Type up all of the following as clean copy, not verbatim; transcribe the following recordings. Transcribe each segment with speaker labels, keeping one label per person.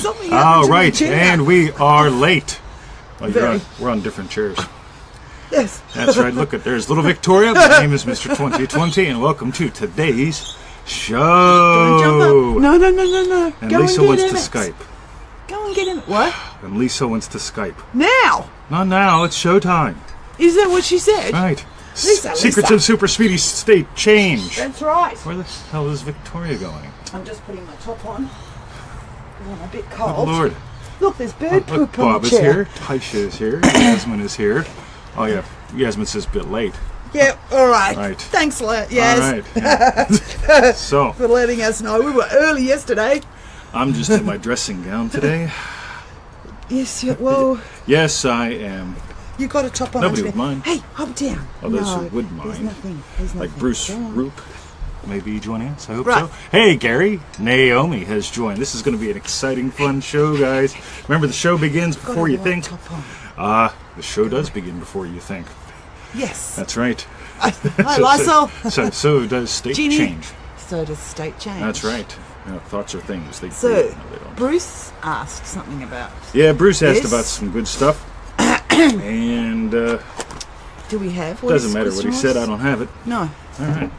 Speaker 1: Something
Speaker 2: All
Speaker 1: happened to
Speaker 2: right,
Speaker 1: the chair.
Speaker 2: and we are late. Well,
Speaker 1: Very.
Speaker 2: we're on different chairs.
Speaker 1: Yes.
Speaker 2: That's right. Look at there's little Victoria. My name is Mr. 2020, and welcome to today's show.
Speaker 1: Don't jump up. No.
Speaker 2: And
Speaker 1: Go
Speaker 2: Lisa
Speaker 1: and
Speaker 2: wants
Speaker 1: get
Speaker 2: to
Speaker 1: in it.
Speaker 2: Skype.
Speaker 1: Go and get in it. What?
Speaker 2: And Lisa wants to Skype.
Speaker 1: Now?
Speaker 2: Not now. It's showtime.
Speaker 1: Is that what she said?
Speaker 2: Right.
Speaker 1: Lisa.
Speaker 2: Secrets of Super Speedy State Change.
Speaker 1: That's right.
Speaker 2: Where the hell is Victoria going?
Speaker 1: I'm just putting my top on. I'm a bit
Speaker 2: Oh,
Speaker 1: cold.
Speaker 2: Lord.
Speaker 1: Look, there's bird poop
Speaker 2: Look,
Speaker 1: on
Speaker 2: Bob
Speaker 1: the
Speaker 2: is
Speaker 1: chair.
Speaker 2: here. Taisha is here. Yasmin is here. Oh, yeah. Yasmin says a bit late.
Speaker 1: Yeah, all right.
Speaker 2: Right.
Speaker 1: Thanks, yes.
Speaker 2: All right. Yeah. So,
Speaker 1: For letting us know. We were early yesterday.
Speaker 2: I'm just in my dressing gown today.
Speaker 1: Yes, well,
Speaker 2: Yes, I am.
Speaker 1: you got a top on.
Speaker 2: Nobody
Speaker 1: underneath.
Speaker 2: would mind.
Speaker 1: Hey, hop down.
Speaker 2: Oh, those
Speaker 1: no,
Speaker 2: who would mind.
Speaker 1: There's nothing.
Speaker 2: Like Bruce Roop may be joining us. I hope
Speaker 1: Right.
Speaker 2: so. Hey, Gary. Naomi has joined. This is going to be an exciting, fun show, guys. Remember, the show begins
Speaker 1: Got
Speaker 2: before
Speaker 1: a
Speaker 2: you
Speaker 1: white
Speaker 2: think.
Speaker 1: top on.
Speaker 2: The show does begin before you think.
Speaker 1: Yes.
Speaker 2: That's right.
Speaker 1: Hi, Lysol.
Speaker 2: So does state
Speaker 1: Ginny.
Speaker 2: change.
Speaker 1: So does state change.
Speaker 2: That's right. Thoughts are things. They
Speaker 1: So,
Speaker 2: create. No, they don't.
Speaker 1: Bruce asked something about.
Speaker 2: Yeah, Bruce asked
Speaker 1: Yes.
Speaker 2: about some good stuff. And
Speaker 1: Do we have? What
Speaker 2: doesn't
Speaker 1: is
Speaker 2: matter what he
Speaker 1: question
Speaker 2: said. I
Speaker 1: was?
Speaker 2: don't have it.
Speaker 1: No.
Speaker 2: All right.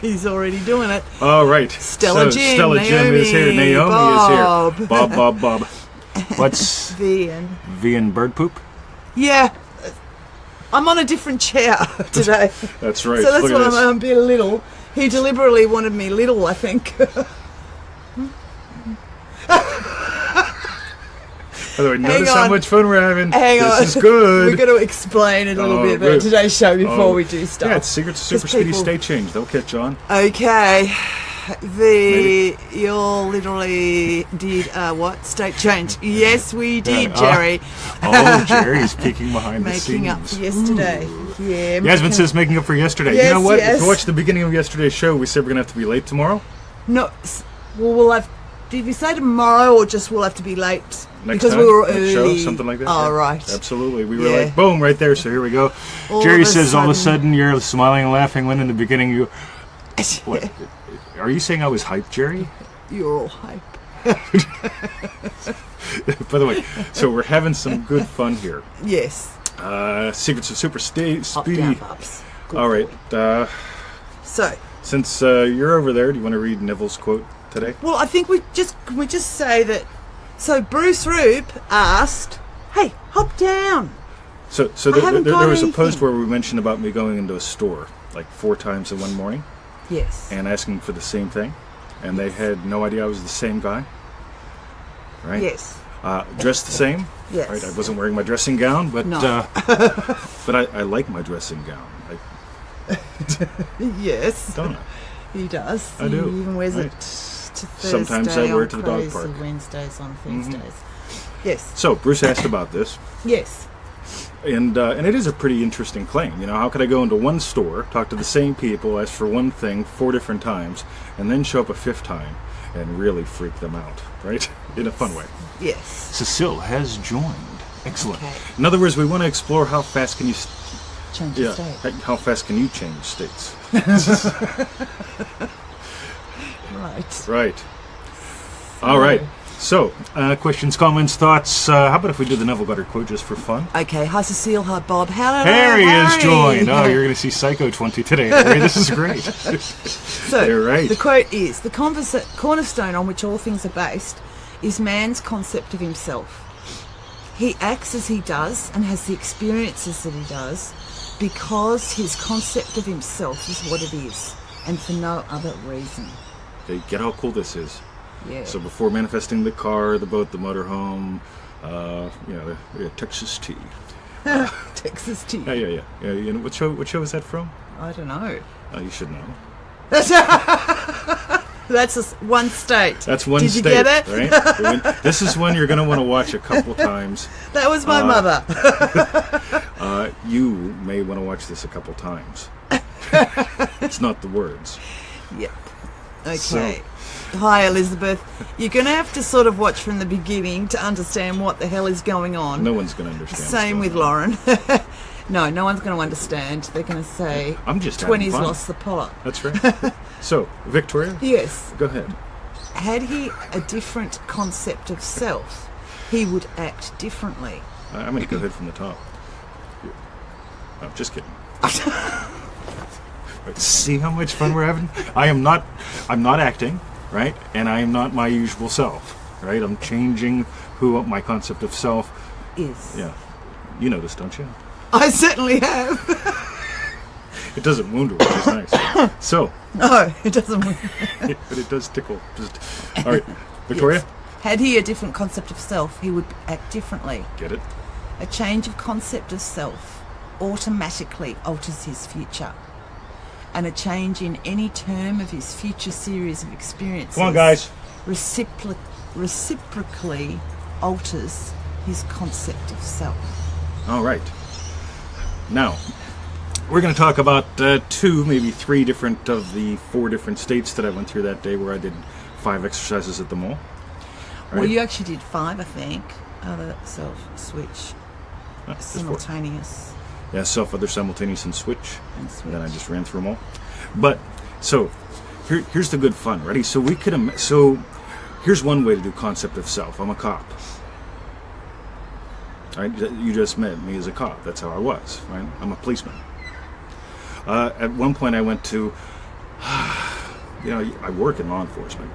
Speaker 1: He's already doing it.
Speaker 2: All right.
Speaker 1: Stella Jim,
Speaker 2: Stella Jim is here.
Speaker 1: Naomi,
Speaker 2: Naomi
Speaker 1: Bob.
Speaker 2: is here. Bob. What's
Speaker 1: Vian.
Speaker 2: Vian bird poop?
Speaker 1: Yeah. I'm on a different chair today.
Speaker 2: That's right.
Speaker 1: So that's
Speaker 2: Look
Speaker 1: why
Speaker 2: at this.
Speaker 1: I'm a bit little. He deliberately wanted me little, I think.
Speaker 2: By the way, notice how
Speaker 1: on.
Speaker 2: much fun we're having.
Speaker 1: Hang on.
Speaker 2: This is good.
Speaker 1: We're going to explain it a little
Speaker 2: Oh,
Speaker 1: bit
Speaker 2: good.
Speaker 1: about today's show before
Speaker 2: Oh,
Speaker 1: we do stuff.
Speaker 2: Yeah, it's Secrets of Super
Speaker 1: 'Cause
Speaker 2: Speedy
Speaker 1: people-
Speaker 2: State Change. They'll catch on.
Speaker 1: Okay.
Speaker 2: Maybe.
Speaker 1: You literally did what? State change. Yes, we did,
Speaker 2: Yeah.
Speaker 1: Jerry.
Speaker 2: Oh, Jerry's peeking behind the scenes.
Speaker 1: Making up for yesterday. Yeah.
Speaker 2: Yasmin says making up for yesterday.
Speaker 1: Yes,
Speaker 2: you know what?
Speaker 1: yes.
Speaker 2: If you watch the beginning of yesterday's show, we said we're going to have to be late tomorrow.
Speaker 1: No. Well, we'll have. Did we say tomorrow or just we'll have to be late?
Speaker 2: Next
Speaker 1: because
Speaker 2: time,
Speaker 1: we were
Speaker 2: next
Speaker 1: early.
Speaker 2: show, something like that.
Speaker 1: Oh,
Speaker 2: yeah.
Speaker 1: right.
Speaker 2: Absolutely. We were
Speaker 1: Yeah.
Speaker 2: like, boom, right there. So here we go.
Speaker 1: All
Speaker 2: Jerry
Speaker 1: of a
Speaker 2: says all of a
Speaker 1: sudden-
Speaker 2: sudden you're smiling and laughing when in the beginning you... What? Are you saying I was hyped, Jerry?
Speaker 1: You're all hype.
Speaker 2: By the way, so we're having some good fun here.
Speaker 1: Yes.
Speaker 2: Secrets of Super
Speaker 1: Up,
Speaker 2: Speedy.
Speaker 1: down, ups. Good
Speaker 2: All right.
Speaker 1: boy. So,
Speaker 2: Since you're over there, do you want to read Neville's quote today?
Speaker 1: well, I think can we just say that. So Bruce Roop asked, "Hey, hop down."
Speaker 2: So
Speaker 1: haven't
Speaker 2: there
Speaker 1: got
Speaker 2: was a
Speaker 1: anything.
Speaker 2: post where we mentioned about me going into a store like 4 times in one morning
Speaker 1: Yes.
Speaker 2: and asking for the same thing, and they had no idea I was the same guy. Right?
Speaker 1: Yes.
Speaker 2: Dressed the same.
Speaker 1: Yes.
Speaker 2: Right. I wasn't wearing my dressing gown, but
Speaker 1: No.
Speaker 2: but I like my dressing gown.
Speaker 1: Yes.
Speaker 2: Don't I?
Speaker 1: He does.
Speaker 2: I do.
Speaker 1: He even wears
Speaker 2: Right.
Speaker 1: it to Thursday.
Speaker 2: Sometimes I wear it to the dog
Speaker 1: on
Speaker 2: park.
Speaker 1: Crazy Wednesdays on Thursdays. Yes.
Speaker 2: So Bruce asked about this.
Speaker 1: Yes.
Speaker 2: And it is a pretty interesting claim. You know, how could I go into one store, talk to the same people, ask for one thing 4 different times, and then show up a 5th time and really freak them out, right? In a fun way.
Speaker 1: Yes.
Speaker 2: Cecile has joined. Excellent.
Speaker 1: Okay.
Speaker 2: In other words, we want to explore how fast can you...
Speaker 1: Change the
Speaker 2: Yeah,
Speaker 1: state.
Speaker 2: how fast can you change states?
Speaker 1: Right.
Speaker 2: Right. All right. So, questions, comments, thoughts. How about if we do the Neville Goddard quote just for fun?
Speaker 1: Okay. Hi, Cecile. Hi, Bob. Hello,
Speaker 2: Harry has joined. Oh,
Speaker 1: Harry.
Speaker 2: you're going to see Psycho 20 today, Harry. This is great.
Speaker 1: So,
Speaker 2: You're right.
Speaker 1: the quote is, the cornerstone on which all things are based is man's concept of himself. He acts as he does and has the experiences that he does because his concept of himself is what it is and for no other reason.
Speaker 2: Okay, get how cool this is.
Speaker 1: Yeah.
Speaker 2: So before manifesting the car, the boat, the motorhome, the Texas tea.
Speaker 1: Texas tea.
Speaker 2: Yeah. You know, what show is that from?
Speaker 1: I don't know.
Speaker 2: You should know.
Speaker 1: That's one state.
Speaker 2: That's one
Speaker 1: Did
Speaker 2: state.
Speaker 1: you get it?
Speaker 2: Right? This is one you're going to want to watch a couple times.
Speaker 1: That was my mother.
Speaker 2: You may want to watch this a couple times. It's not the words.
Speaker 1: Yep. Okay. Hi, Elizabeth. You're going to have to sort of watch from the beginning to understand what the hell is going on.
Speaker 2: No one's going to understand.
Speaker 1: Same
Speaker 2: what's
Speaker 1: with
Speaker 2: going on.
Speaker 1: Lauren. No one's going to understand. They're going to say,
Speaker 2: I'm just having
Speaker 1: 20's
Speaker 2: fun.
Speaker 1: lost the plot.
Speaker 2: That's right. So, Victoria,
Speaker 1: Yes.
Speaker 2: go ahead.
Speaker 1: had he a different concept of self, he would act differently.
Speaker 2: I'm going to go ahead from the top. I'm just kidding. Right, see how much fun we're having? I'm not acting, right? And I am not my usual self, right? I'm changing who my concept of self
Speaker 1: Is.
Speaker 2: Yeah. You notice, don't you?
Speaker 1: I certainly have.
Speaker 2: It doesn't wound her, which is nice. So.
Speaker 1: No, it doesn't.
Speaker 2: But it does tickle. Just, all right, Victoria?
Speaker 1: Yes. Had he a different concept of self, he would act differently.
Speaker 2: Get it?
Speaker 1: A change of concept of self automatically alters his future. And a change in any term of his future series of experiences...
Speaker 2: Come on, guys.
Speaker 1: ...reciprocally alters his concept of self.
Speaker 2: All right. Now, we're going to talk about 2, maybe 3 different of the 4 different states that I went through that day where I did 5 exercises at the mall. All
Speaker 1: Well,
Speaker 2: right?
Speaker 1: you actually did 5, I think. Other self-switch.
Speaker 2: Just 4.
Speaker 1: Simultaneous.
Speaker 2: Yeah, self, other, simultaneous, and switch.
Speaker 1: And switch.
Speaker 2: And then I just ran through them all. But, so, here's the good fun. Ready? So we could... So, here's one way to do concept of self. I'm a cop. Right? You just met me as a cop. That's how I was. Right? I'm a policeman. At one point I went to... I work in law enforcement.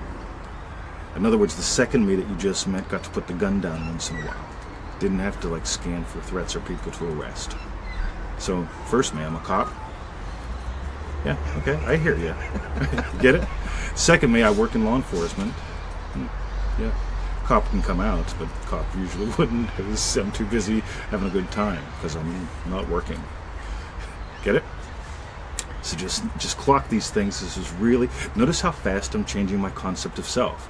Speaker 2: In other words, the second me that you just met got to put the gun down once in a while. Didn't have to, scan for threats or people to arrest. So, first me, I'm a cop. Yeah, okay, I hear you. Get it? Second me, I work in law enforcement. Yeah, cop can come out, but cop usually wouldn't because I'm too busy having a good time because I'm not working. Get it? So just clock these things. This is really... Notice how fast I'm changing my concept of self.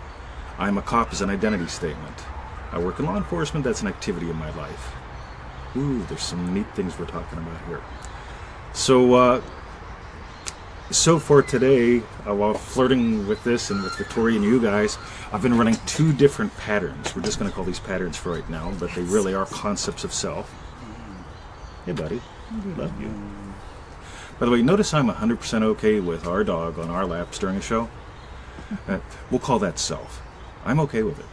Speaker 2: I'm a cop is an identity statement. I work in law enforcement, that's an activity in my life. Ooh, there's some neat things we're talking about here. So, so far today, while flirting with this and with Victoria and you guys, I've been running 2 different patterns. We're just going to call these patterns for right now, but they really are concepts of self. Hey, buddy. Love you. By the way, notice I'm 100% okay with our dog on our laps during a show. We'll call that self. I'm okay with it.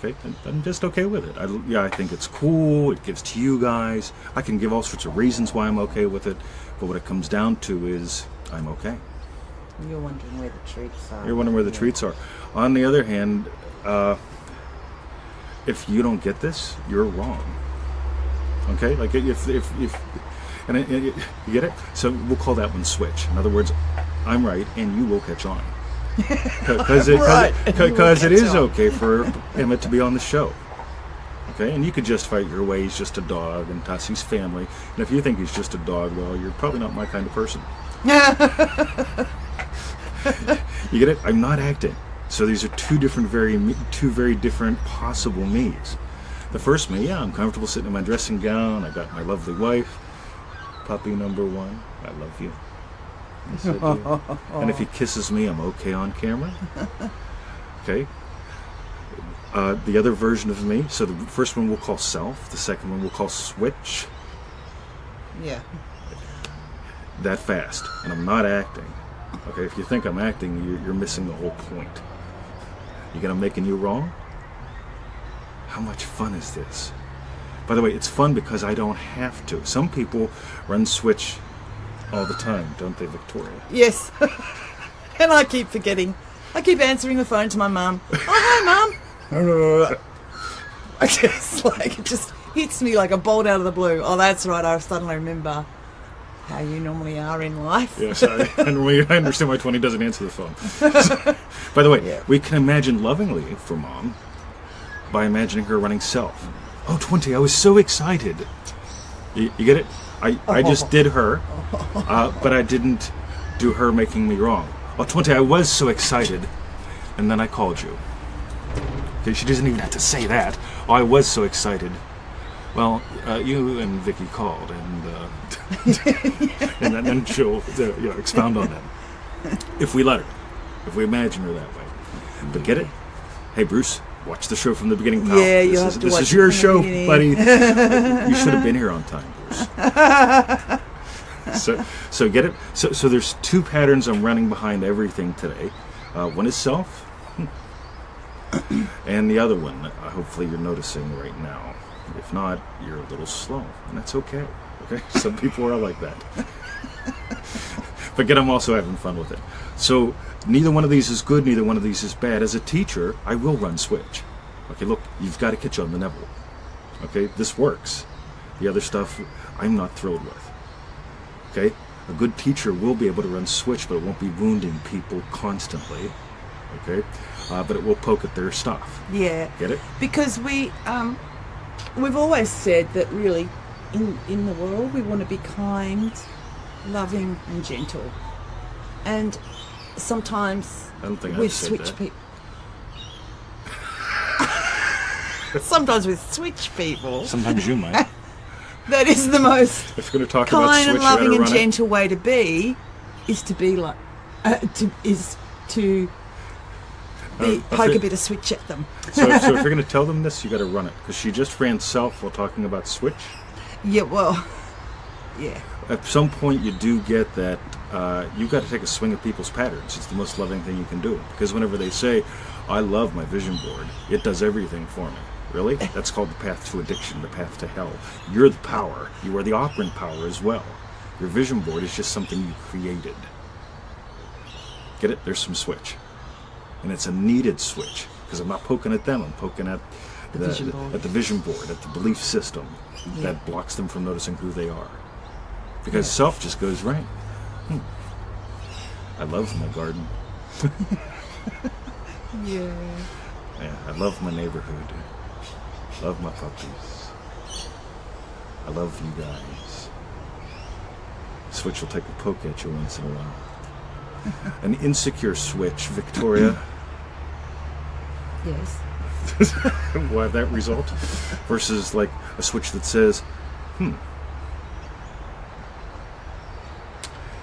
Speaker 2: Okay, I'm just okay with it. I think it's cool. It gives to you guys. I can give all sorts of reasons why I'm okay with it, but what it comes down to is I'm okay.
Speaker 1: You're wondering where the treats are.
Speaker 2: You're wondering where the treats are. On the other hand, if you don't get this, you're wrong. Okay, if you get it. So we'll call that one switch. In other words, I'm right, and you will catch on. Because it is okay for Emmett to be on the show. Okay, and you could justify it your way. He's just a dog, and Tassi's family. And if you think he's just a dog, well, you're probably not my kind of person. You get it? I'm not acting. So these are 2 very different possible me's. The first me, I'm comfortable sitting in my dressing gown. I got my lovely wife, puppy number 1. I love you. Yes, I do. And if he kisses me, I'm okay on camera. Okay. The other version of me, so the first one we'll call self, the second one we'll call switch.
Speaker 1: Yeah.
Speaker 2: That fast. And I'm not acting. Okay, if you think I'm acting, you're missing the whole point. You gonna making you wrong? How much fun is this? By the way, it's fun because I don't have to. Some people run switch all the time, don't they, Victoria?
Speaker 1: Yes. And I keep forgetting. I keep answering the phone to my mum. Oh, hi, Mum. I just, it just hits me like a bolt out of the blue. Oh, that's right. I suddenly remember how you normally are in life.
Speaker 2: Yes, I understand why 20 doesn't answer the phone. So, by the way, we can imagine lovingly for Mom by imagining her running self. Oh, 20, I was so excited. You get it? I just did her, but I didn't do her making me wrong. Oh, 20, I was so excited, and then I called you. Okay, she doesn't even have to say that. Oh, I was so excited. Well, you and Vicky called, and and then she'll expound on that. If we let her, if we imagine her that way. But get it? Hey, Bruce, watch the show from the beginning, pal.
Speaker 1: Yeah, you have to watch it.
Speaker 2: This is your
Speaker 1: from the
Speaker 2: show,
Speaker 1: beginning.
Speaker 2: buddy. You should have been here on time, Bruce. So get it? So there's 2 patterns I'm running behind everything today. One is self, and the other one, hopefully you're noticing right now. If not, you're a little slow, and that's okay. Okay, some people are like that. But again, I'm also having fun with it. So neither one of these is good, neither one of these is bad. As a teacher, I will run switch. Okay, look, you've got to catch on the Neville. Okay, this works. The other stuff, I'm not thrilled with. Okay, a good teacher will be able to run switch, but it won't be wounding people constantly. Okay, but it will poke at their stuff.
Speaker 1: Yeah.
Speaker 2: Get it?
Speaker 1: Because we've always said that really, in the world, we want to be kind, loving, and gentle. And sometimes
Speaker 2: I don't think
Speaker 1: with
Speaker 2: I've said
Speaker 1: switch
Speaker 2: that.
Speaker 1: people. Sometimes with switch people,
Speaker 2: Sometimes you might.
Speaker 1: that is the most
Speaker 2: If you're going to talk about
Speaker 1: kind
Speaker 2: switch,
Speaker 1: and loving
Speaker 2: you
Speaker 1: and
Speaker 2: gotta run it.
Speaker 1: gentle way to be is to be like to poke a bit of switch at them.
Speaker 2: So if you're going to tell them this, you got to run it, because she just ran self while talking about switch.
Speaker 1: Yeah, well, yeah.
Speaker 2: At some point, you do get that you've got to take a swing at people's patterns. It's the most loving thing you can do, because whenever they say, "I love my vision board. It does everything for me." Really? That's called the path to addiction, the path to hell. You're the power. You are the operant power as well. Your vision board is just something you created. Get it? There's some switch. And it's a needed switch, because I'm not poking at them. I'm poking at
Speaker 1: The vision board.
Speaker 2: at the vision board, at the belief system
Speaker 1: Yeah.
Speaker 2: that blocks them from noticing who they are. Because self just goes, right, I love my garden.
Speaker 1: Yeah.
Speaker 2: Yeah, I love my neighborhood. Love my puppies. I love you guys. Switch will take a poke at you once in a while. An insecure switch, Victoria,
Speaker 1: Yes.
Speaker 2: will have that result, versus like a switch that says,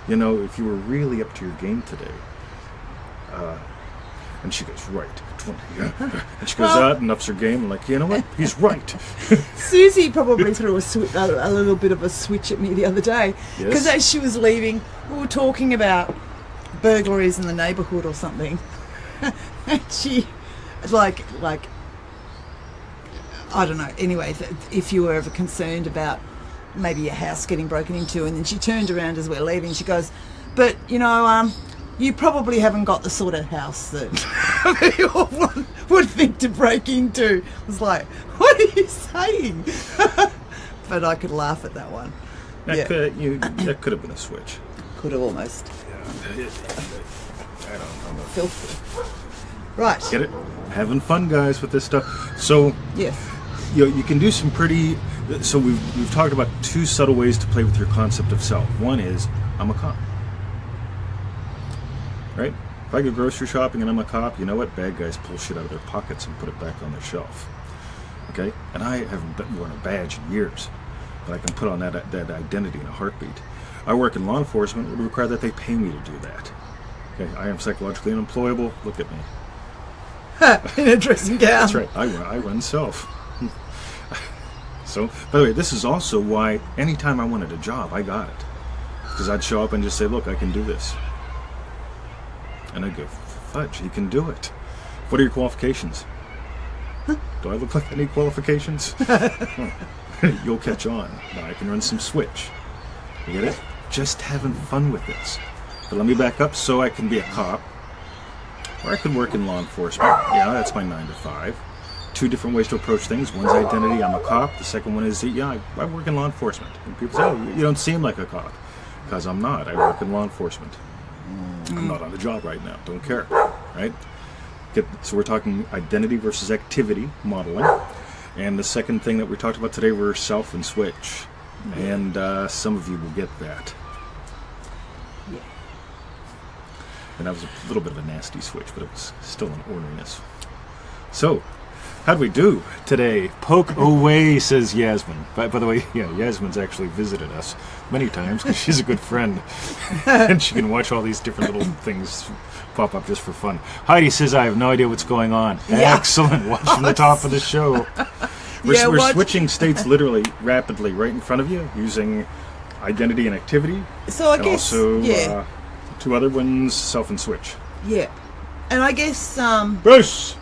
Speaker 2: you know, if you were really up to your game today, and she goes, right, 20, yeah. And she goes out and ups her game, and like, you know what, he's right.
Speaker 1: Susie probably threw a little bit of a switch at me the other day, because
Speaker 2: Yes.
Speaker 1: as she was leaving, we were talking about burglaries in the neighbourhood or something, and she, like I don't know. Anyway, if you were ever concerned about maybe your house getting broken into, and then she turned around as we're leaving, she goes, "But you know, you probably haven't got the sort of house that people would think to break into." I was like, "What are you saying?" But I could laugh at that one.
Speaker 2: That could have been a switch.
Speaker 1: Could have almost.
Speaker 2: Yeah, I don't know.
Speaker 1: Filthy. Right.
Speaker 2: Get it? Having fun, guys, with this stuff. So,
Speaker 1: Yes.
Speaker 2: you can do some pretty. So we've talked about two subtle ways to play with your concept of self. One is, I'm a cop. Right? If I go grocery shopping and I'm a cop, you know what? Bad guys pull shit out of their pockets and put it back on their shelf. Okay? And I haven't worn a badge in years, but I can put on that identity in a heartbeat. I work in law enforcement. It would require that they pay me to do that. Okay? I am psychologically unemployable. Look at me.
Speaker 1: In a dressing gown.
Speaker 2: That's right. I run self. So, by the way, this is also why anytime I wanted a job, I got it. Because I'd show up and just say, look, I can do this. And I'd go, fudge, he can do it. What are your qualifications? Do I look like any qualifications? You'll catch on. Now I can run some switch. You get it? Just having fun with this. But let me back up so I can be a cop. Or I could work in law enforcement. Yeah, that's my 9 to 5. Two different ways to approach things. One's identity, I'm a cop. The second one is, I work in law enforcement. And people say, oh, you don't seem like a cop. Because I'm not. I work in law enforcement. I'm not on the job right now. Don't care. Right? So we're talking identity versus activity modeling. And the second thing that we talked about today were self and switch. And some of you will get that.
Speaker 1: Yeah.
Speaker 2: And that was a little bit of a nasty switch, but it was still an orneriness. So, how'd we do today? Poke away, says Yasmin. By the way, yeah, Yasmin's actually visited us many times because she's a good friend. And she can watch all these different little things pop up just for fun. Heidi says, I have no idea what's going on.
Speaker 1: Yeah.
Speaker 2: Excellent. Watch from the top of the show. We're switching states literally, rapidly, right in front of you, using identity and activity.
Speaker 1: So I
Speaker 2: and
Speaker 1: guess,
Speaker 2: also,
Speaker 1: yeah.
Speaker 2: two other ones, self and switch.
Speaker 1: Yeah. And I guess
Speaker 2: Bruce!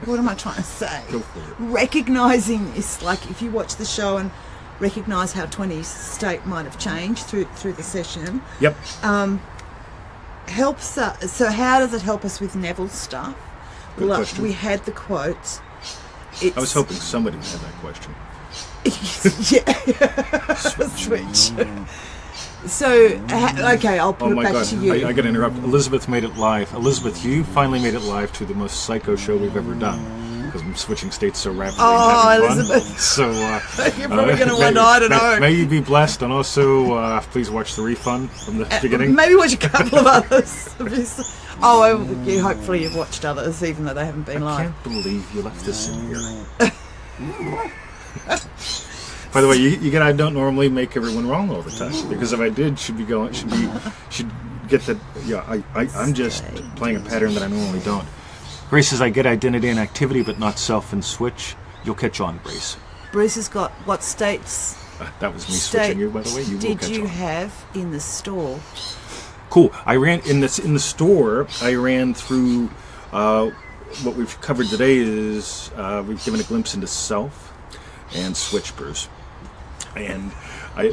Speaker 1: what am I trying to say?
Speaker 2: Go for it.
Speaker 1: Recognizing this, like if you watch the show and recognize how 20's state might have changed through the session,
Speaker 2: Yep.
Speaker 1: helps us. So how does it help us with Neville's stuff?
Speaker 2: Good question.
Speaker 1: We had the quotes.
Speaker 2: I was hoping somebody had that question.
Speaker 1: Yeah. Switch. So, okay, I'll put
Speaker 2: Oh
Speaker 1: it
Speaker 2: my
Speaker 1: back
Speaker 2: god,
Speaker 1: to you.
Speaker 2: I gotta interrupt. Elizabeth made it live. Elizabeth, you finally made it live to the most psycho show we've ever done. Because I'm switching states so rapidly
Speaker 1: Oh,
Speaker 2: and having
Speaker 1: Elizabeth.
Speaker 2: fun. So,
Speaker 1: You're probably going to wonder, I don't know.
Speaker 2: May you be blessed, and also please watch the refund from the beginning.
Speaker 1: Maybe watch a couple of others. Hopefully you've watched others, even though they haven't been
Speaker 2: I
Speaker 1: live.
Speaker 2: can't believe you left this in here. By the way, I don't normally make everyone wrong all the time, because if I did, should get that. Yeah, I'm just playing a pattern that I normally don't. Grace says I get identity and activity, but not self and switch. You'll catch on, Grace.
Speaker 1: Bruce has got what states
Speaker 2: That was me switching you, by the way. You will
Speaker 1: did
Speaker 2: catch
Speaker 1: you
Speaker 2: on.
Speaker 1: have in the store?
Speaker 2: Cool. I ran in the store. I ran through what we've covered today. Is we've given a glimpse into self and switch, Bruce. And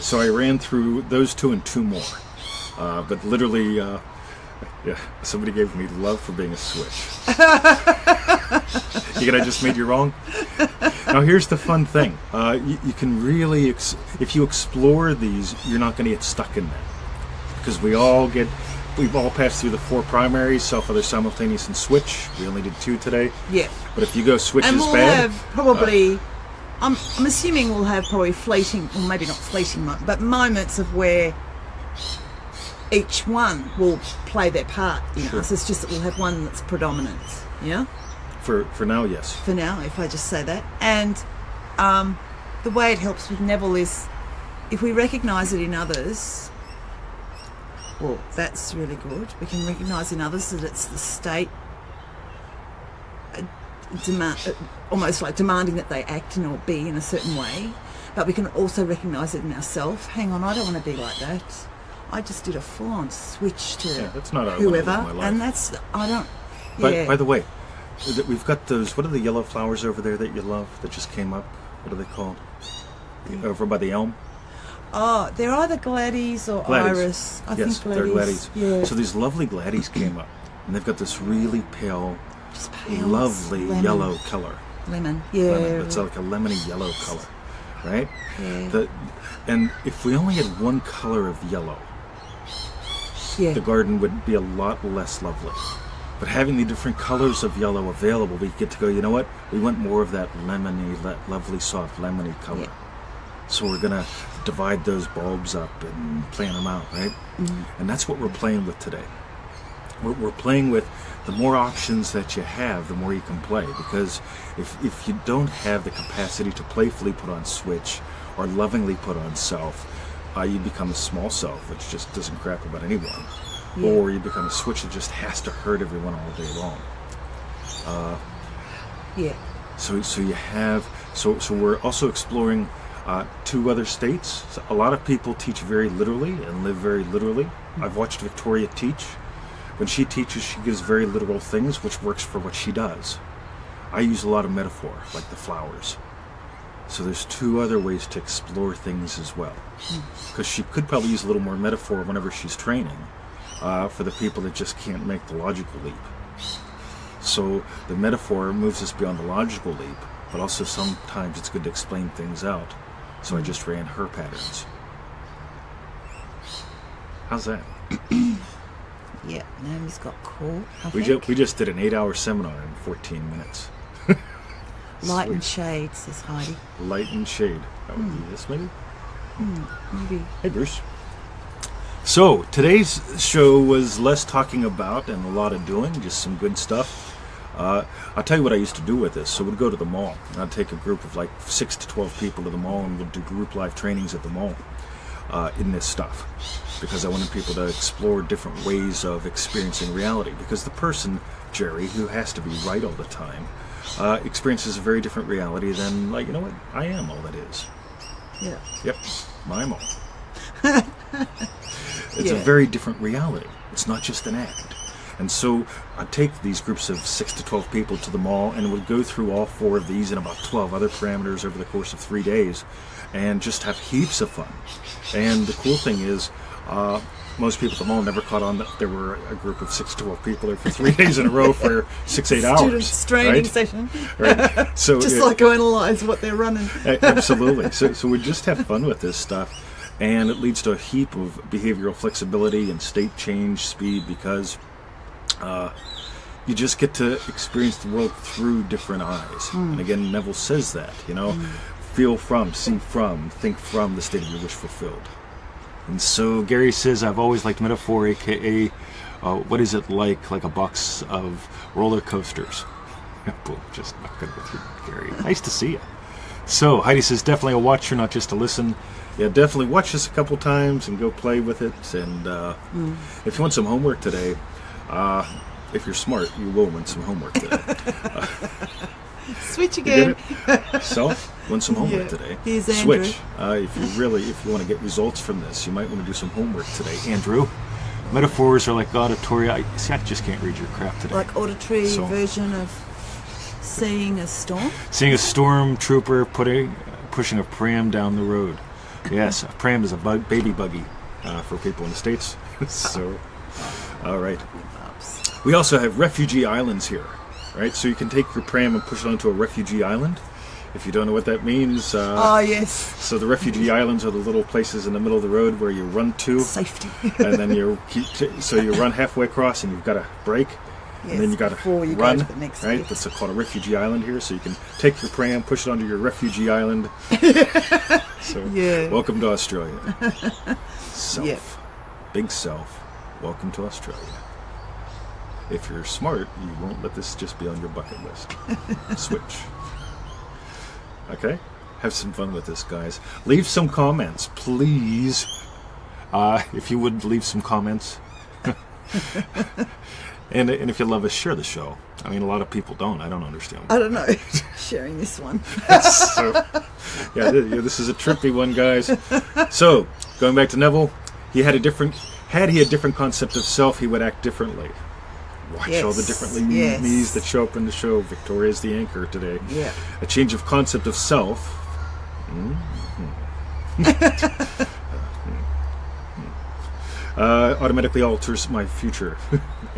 Speaker 2: so I ran through those two and two more. But literally, somebody gave me love for being a switch. I just made you wrong? Now here's the fun thing. You can really, if you explore these, you're not going to get stuck in them. Because we've all passed through the 4 primaries, self, other, simultaneous, and switch. We only did 2 today.
Speaker 1: Yeah.
Speaker 2: But if you go switch
Speaker 1: And
Speaker 2: is
Speaker 1: we'll
Speaker 2: bad.
Speaker 1: have probably, I'm assuming we'll have probably fleeting, or maybe not fleeting, but moments of where each one will play their part in
Speaker 2: Sure.
Speaker 1: us. It's just that we'll have one that's predominant. Yeah?
Speaker 2: For now, yes.
Speaker 1: For now, if I just say that. And the way it helps with Neville is if we recognise it in others, well, that's really good. We can recognise in others that it's the state almost like demanding that they act in or be in a certain way. But we can also recognise it in ourselves. Hang on, I don't want to be like that. I just did a full-on switch to
Speaker 2: That's not how I
Speaker 1: whoever,
Speaker 2: want to live my life.
Speaker 1: and that's I don't. Yeah.
Speaker 2: By the way, we've got those. What are the yellow flowers over there that you love that just came up? What are they called? Over by the elm.
Speaker 1: Oh, they're either Gladys or
Speaker 2: Gladys.
Speaker 1: Iris. I
Speaker 2: Yes,
Speaker 1: think
Speaker 2: they're
Speaker 1: Gladys.
Speaker 2: Gladys.
Speaker 1: Yeah.
Speaker 2: So these lovely Gladys came up, and they've got this really pale,
Speaker 1: Just pale,
Speaker 2: lovely
Speaker 1: lemon.
Speaker 2: yellow color.
Speaker 1: Lemon. Yeah.
Speaker 2: Lemon. It's like a lemony yellow color, right?
Speaker 1: Yeah.
Speaker 2: And if we only had one color of yellow,
Speaker 1: Yeah.
Speaker 2: the garden would be a lot less lovely. But having the different colors of yellow available, we get to go, you know what? We want more of that lemony, lovely, soft, lemony color.
Speaker 1: Yeah.
Speaker 2: So we're going to divide those bulbs up and plan them out, right?
Speaker 1: Mm-hmm.
Speaker 2: And that's what we're playing with today. We're playing with the more options that you have, the more you can play. Because if you don't have the capacity to playfully put on switch or lovingly put on self, you become a small self, which just doesn't crap about anyone.
Speaker 1: Yeah.
Speaker 2: Or you become a switch that just has to hurt everyone all day long.
Speaker 1: Yeah.
Speaker 2: So you have so we're also exploring 2 other states. So a lot of people teach very literally and live very literally. I've watched Victoria teach. When she teaches, she gives very literal things, which works for what she does. I use a lot of metaphor, like the flowers. So there's 2 other ways to explore things as well. Because she could probably use a little more metaphor whenever she's training for the people that just can't make the logical leap. So the metaphor moves us beyond the logical leap, but also sometimes it's good to explain things out. So I just ran her patterns. How's that?
Speaker 1: Yeah. Naomi's got cool.
Speaker 2: We just did an 8-hour seminar in 14 minutes.
Speaker 1: Light and shade, says Heidi.
Speaker 2: Light and shade. That would be this, maybe?
Speaker 1: Maybe.
Speaker 2: Hey, Bruce. So, today's show was less talking about and a lot of doing, just some good stuff. I'll tell you what I used to do with this. So we'd go to the mall. I'd take a group of like 6 to 12 people to the mall and we'd do group live trainings at the mall in this stuff. Because I wanted people to explore different ways of experiencing reality. Because the person, Jerry, who has to be right all the time, experiences a very different reality than, like, you know what, I am all that is.
Speaker 1: Yeah.
Speaker 2: Yep, I'm all. It's a very different reality. It's not just an act. And so I'd take these groups of 6 to 12 people to the mall and would go through all 4 of these and about 12 other parameters over the course of 3 days and just have heaps of fun. And the cool thing is, most people at the mall never caught on that there were a group of 6 to 12 people there for 3 days in a row for 6-8 hours.
Speaker 1: Student training session.
Speaker 2: Right? So
Speaker 1: just psychoanalyze what they're running.
Speaker 2: Absolutely. So we just have fun with this stuff. And it leads to a heap of behavioral flexibility and state change speed because you just get to experience the world through different eyes. And again, Neville says that, feel from, see from, think from the state of your wish fulfilled. And so Gary says, I've always liked metaphor, aka what is it like a box of roller coasters? Boom, just not good with you, Gary. Nice to see you. So Heidi says, definitely a watcher, not just a listen. Yeah, definitely watch this a couple times and go play with it. And if you want some homework today, if you're smart, you will win some homework today.
Speaker 1: Switch again.
Speaker 2: Self, win some homework today.
Speaker 1: Here's Andrew.
Speaker 2: Switch. If you want to get results from this, you might want to do some homework today. Andrew, metaphors are like auditory. I just can't read your crap today.
Speaker 1: Like auditory version of seeing a storm?
Speaker 2: Seeing a storm trooper pushing a pram down the road. Yes, a pram is a baby buggy for people in the States. So, all right. We also have refugee islands here, right? So you can take your pram and push it onto a refugee island. If you don't know what that means.
Speaker 1: Yes.
Speaker 2: So the refugee islands are the little places in the middle of the road where you run to.
Speaker 1: Safety.
Speaker 2: And then you run halfway across and you've got to brake.
Speaker 1: Yes,
Speaker 2: and then you got to run,
Speaker 1: go to the next
Speaker 2: right?
Speaker 1: bit.
Speaker 2: That's called a refugee island here. So you can take your pram, push it onto your refugee island. So welcome to Australia. Self.
Speaker 1: Yep.
Speaker 2: Big self. Welcome to Australia. If you're smart, you won't let this just be on your bucket list. Switch. Okay? Have some fun with this, guys. Leave some comments, please. If you would leave some comments. And if you love us, share the show. I mean, a lot of people don't. I don't understand.
Speaker 1: I don't know. Sharing this one.
Speaker 2: This is a trippy one, guys. So, going back to Neville, he had a different concept of self, he would act differently. Watch all the different me's that show up in the show. Victoria's the anchor today. Yeah. A change of concept of self. Automatically alters my future.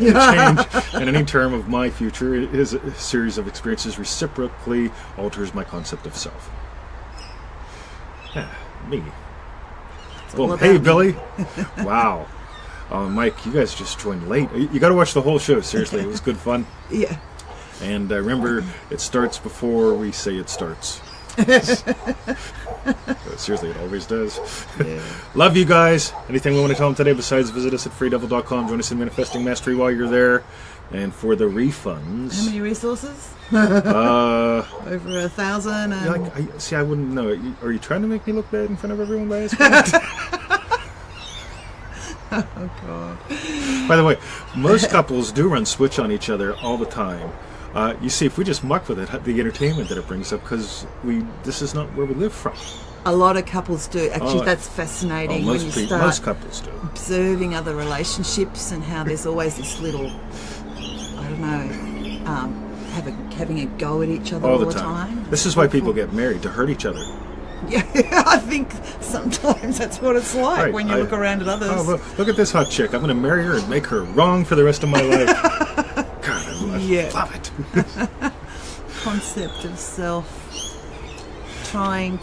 Speaker 2: A change in any term of my future is a series of experiences reciprocally alters my concept of self. Yeah, me. Well, hey, Billy. Wow. Mike, you guys just joined late. You got to watch the whole show. Seriously, it was good fun.
Speaker 1: Yeah.
Speaker 2: And remember, it starts before we say it starts. Seriously, it always does. Yeah. Love you guys. Anything we want to tell them today besides visit us at freedevil.com. Join us in Manifesting Mastery while you're there. And for the refunds...
Speaker 1: How many resources? Over 1,000. And...
Speaker 2: I wouldn't know. Are you trying to make me look bad in front of everyone by asking that?
Speaker 1: Oh, God.
Speaker 2: By the way, most couples do run switch on each other all the time. You see, if we just muck with it, the entertainment that it brings up, because this is not where we live from.
Speaker 1: A lot of couples do. Actually, that's fascinating when you start
Speaker 2: most couples do.
Speaker 1: Observing other relationships and how there's always this little, I don't know, having a go at each other all the time.
Speaker 2: This is why people get married, to hurt each other.
Speaker 1: Yeah, I think sometimes that's what it's like when you look around at others.
Speaker 2: Oh, look at this hot chick. I'm going to marry her and make her wrong for the rest of my life. God, I love it.
Speaker 1: Concept of self. Trying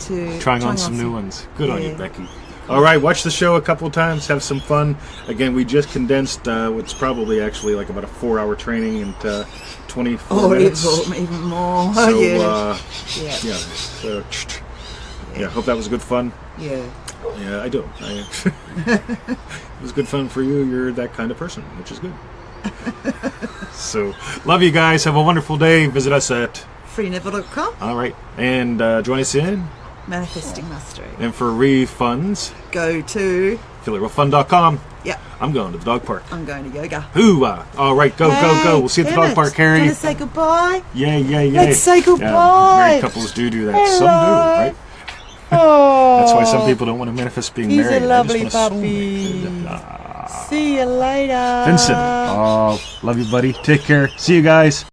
Speaker 2: on some new ones. Good on you, Becky. All right, watch the show a couple times. Have some fun. Again, we just condensed what's probably actually like about a 4-hour training into 24 minutes.
Speaker 1: Even more.
Speaker 2: So, yeah, hope that was good fun.
Speaker 1: Yeah.
Speaker 2: Yeah, I do. It was good fun for you. You're that kind of person, which is good. So, love you guys. Have a wonderful day. Visit us at
Speaker 1: freeneville.com.
Speaker 2: All right. And join us in
Speaker 1: Manifesting Mastery.
Speaker 2: And for refunds,
Speaker 1: go to
Speaker 2: feelitrealfun.com.
Speaker 1: Yeah.
Speaker 2: I'm going to the dog park.
Speaker 1: I'm going to yoga.
Speaker 2: Hoo-ah. All right, go. We'll see you at the dog park, Carrie.
Speaker 1: Want to say goodbye?
Speaker 2: Yay.
Speaker 1: Let's say goodbye.
Speaker 2: Yeah, married couples do that.
Speaker 1: Hello.
Speaker 2: Some do, right?
Speaker 1: Oh.
Speaker 2: That's why some people don't want to manifest being married.
Speaker 1: He's a lovely puppy. See you later.
Speaker 2: Vincent. Oh, love you, buddy. Take care. See you guys.